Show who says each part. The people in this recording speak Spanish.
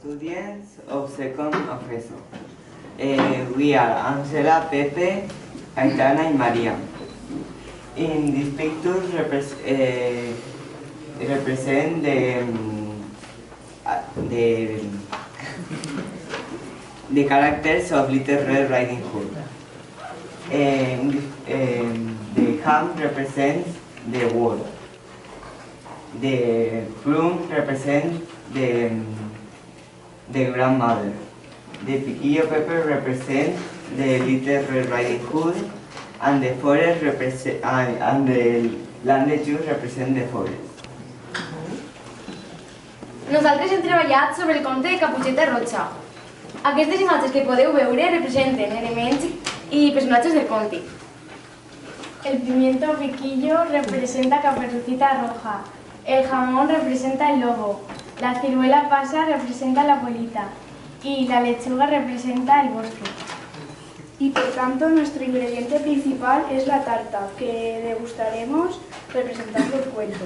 Speaker 1: students of second of ESO. We are Angela, Pepe, Aitana and Maria. In this picture represent the characters of Little Red Riding Hood. The ham represents the world. The plum represents the grandmother. The piquillo pepper represents the Little Red Riding Hood, and the forest and the land juice represent the forest.
Speaker 2: Nosaltres hem treballat sobre el conte de Caputxeta Roja. Aquestes imatges que podeu veure representen elements i personatges del conte.
Speaker 3: El pimiento piquillo representa Caperucita Roja. El jamón representa el lobo. La ciruela pasa representa la abuelita. Y la lechuga representa el bosque.
Speaker 4: Y por tanto nuestro ingrediente principal es la tarta, que degustaremos representando el cuento.